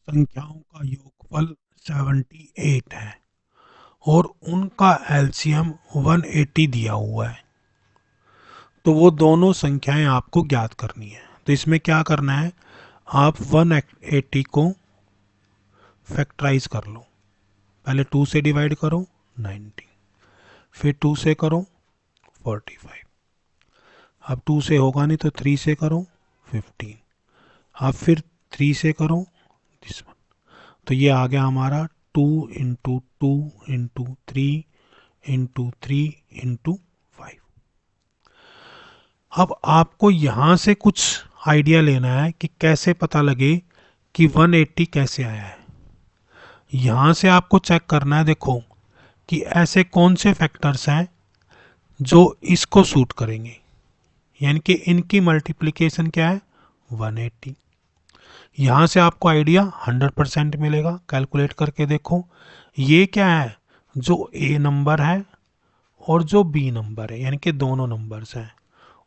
संख्याओं का योगफल 78 है और उनका एलसीएम 180 दिया हुआ है, तो वो दोनों संख्याएं आपको ज्ञात करनी है। तो इसमें क्या करना है, आप 180 को फैक्टराइज कर लो। पहले 2 से डिवाइड करो 90, फिर 2 से करो 45, अब 2 से होगा नहीं तो 3 से करो 15, अब फिर 3 से करो दिस वन। तो ये आ गया हमारा 2 × 2 × 3 × 3 × 5। अब आपको यहाँ से कुछ आइडिया लेना है कि कैसे पता लगे कि 180 कैसे आया है। यहाँ से आपको चेक करना है, देखो कि ऐसे कौन से फैक्टर्स हैं जो इसको सूट करेंगे, यानी कि इनकी मल्टीप्लिकेशन क्या है 180। यहाँ से आपको आइडिया 100% मिलेगा। कैलकुलेट करके देखो, ये क्या है, जो ए नंबर है और जो बी नंबर है, यानी कि दोनों नंबर्स हैं,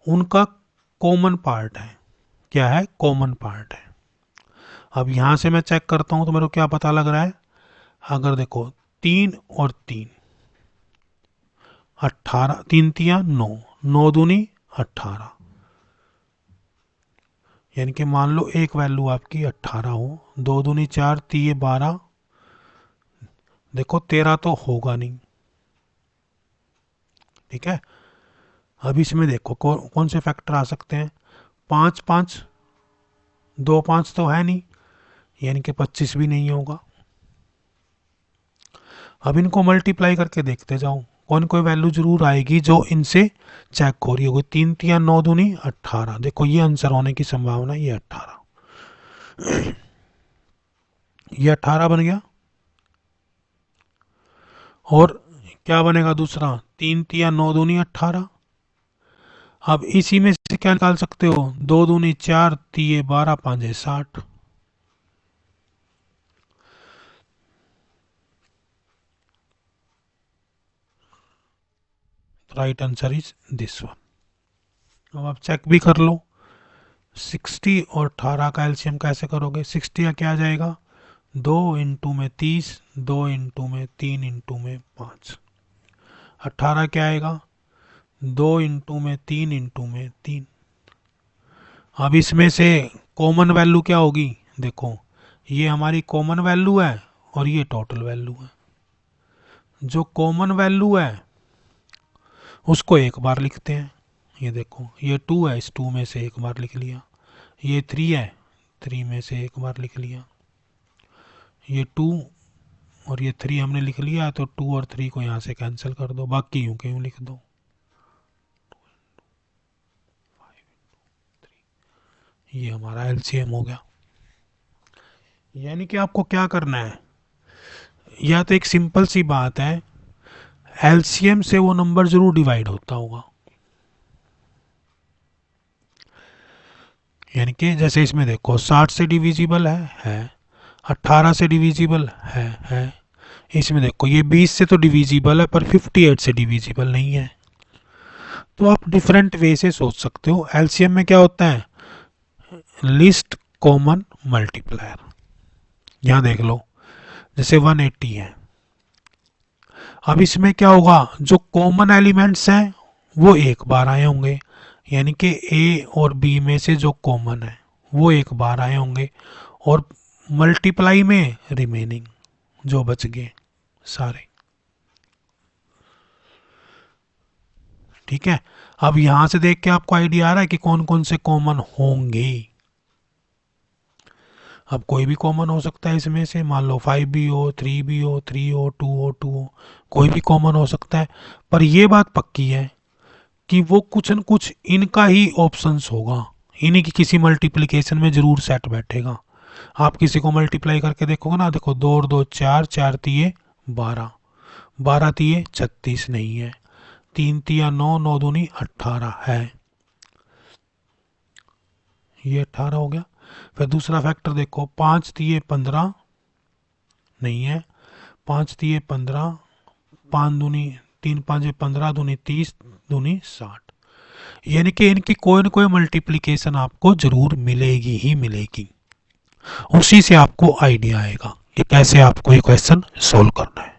उनका कॉमन पार्ट है। क्या है, कॉमन पार्ट है। अब यहाँ से मैं चेक करता हूँ तो मेरे को क्या पता लग रहा है, अगर देखो 3 और 3 18, 3 तिया 9, 9 दूनी 18, यानी कि मान लो एक वैल्यू आपकी 18 हो, 2 दूनी 4, 3 12, देखो 13 तो होगा नहीं। ठीक है, अब इसमें देखो कौन से फैक्टर आ सकते हैं, 5 5, 2 5 तो है नहीं, यानी कि 25 भी नहीं होगा। अब इनको मल्टीप्लाई करके देखते जाओ, कौन कोई वैल्यू जरूर आएगी जो इनसे चेक हो रही होगी। 3 तिया 9 दूनी 18, देखो ये आंसर होने की संभावना, ये 18, ये 18 बन गया। और क्या बनेगा दूसरा, 3 तिया 9 दूनी 18। अब इसी में से क्या निकाल सकते हो, 2 दूनी 4, 3 12, 5 60। Right answer is this one. अब आप चेक भी कर लो, 60 और 18 का एलसीएम कैसे करोगे। 60 का क्या आ जाएगा, 2 इंटू में 30, 2 इंटू में 3 इंटू में 5। 18 क्या आएगा, 2 इंटू में 3 इंटू में 3। अब इसमें से कॉमन वैल्यू क्या होगी, देखो ये हमारी कॉमन वैल्यू है और ये टोटल वैल्यू है। जो कॉमन वैल्यू है उसको एक बार लिखते हैं, ये देखो ये 2 है, इस 2 में से एक बार लिख लिया। ये 3 है, 3 में से एक बार लिख लिया। ये 2 और ये 3 हमने लिख लिया, तो 2 और 3 को यहाँ से कैंसिल कर दो, बाकी यूं के यूं लिख दो। ये हमारा एलसीएम हो गया। यानी कि आपको क्या करना है, या तो एक सिंपल सी बात है, एलसीएम से वो नंबर जरूर डिवाइड होता होगा। यानी कि जैसे इसमें देखो 60 से डिविजिबल है, 18 से डिविजिबल है। इसमें देखो ये 20 से तो डिविजिबल है पर 58 से डिविजिबल नहीं है। तो आप डिफरेंट वे से सोच सकते हो। एलसीएम में क्या होता है, लिस्ट कॉमन मल्टीप्लायर। यहाँ देख लो जैसे 180 है, अब इसमें क्या होगा, जो कॉमन एलिमेंट्स हैं वो एक बार आए होंगे, यानी कि ए और बी में से जो कॉमन है वो एक बार आए होंगे, और मल्टीप्लाई में रिमेनिंग जो बच गए सारे। ठीक है, अब यहां से देख के आपको आइडिया आ रहा है कि कौन कौन से कॉमन होंगे। अब कोई भी कॉमन हो सकता है इसमें से, मान लो 5 भी हो, 3 भी हो, 3 हो, 2 हो, 2 हो, कोई भी कॉमन हो सकता है। पर यह बात पक्की है कि वो कुछ न कुछ इनका ही ऑप्शंस होगा, इन्हीं की किसी मल्टीप्लिकेशन में जरूर सेट बैठेगा। आप किसी को मल्टीप्लाई करके देखोगे ना, देखो 2 और 2 4, 4 तिये 12, 12 तिये 36 नहीं है, 3 तिया 9, 9 दूनी 18 है, ये 18 हो गया। फिर दूसरा फैक्टर देखो, 5 तिये 15 नहीं है, 5 तिये 15, 5 दूनी 3 5 15 दूनी 30 दूनी 60। यानी कि इनकी कोई न कोई मल्टीप्लिकेशन आपको जरूर मिलेगी ही मिलेगी। उसी से आपको आइडिया आएगा कि कैसे आपको ये क्वेश्चन सोल्व करना है।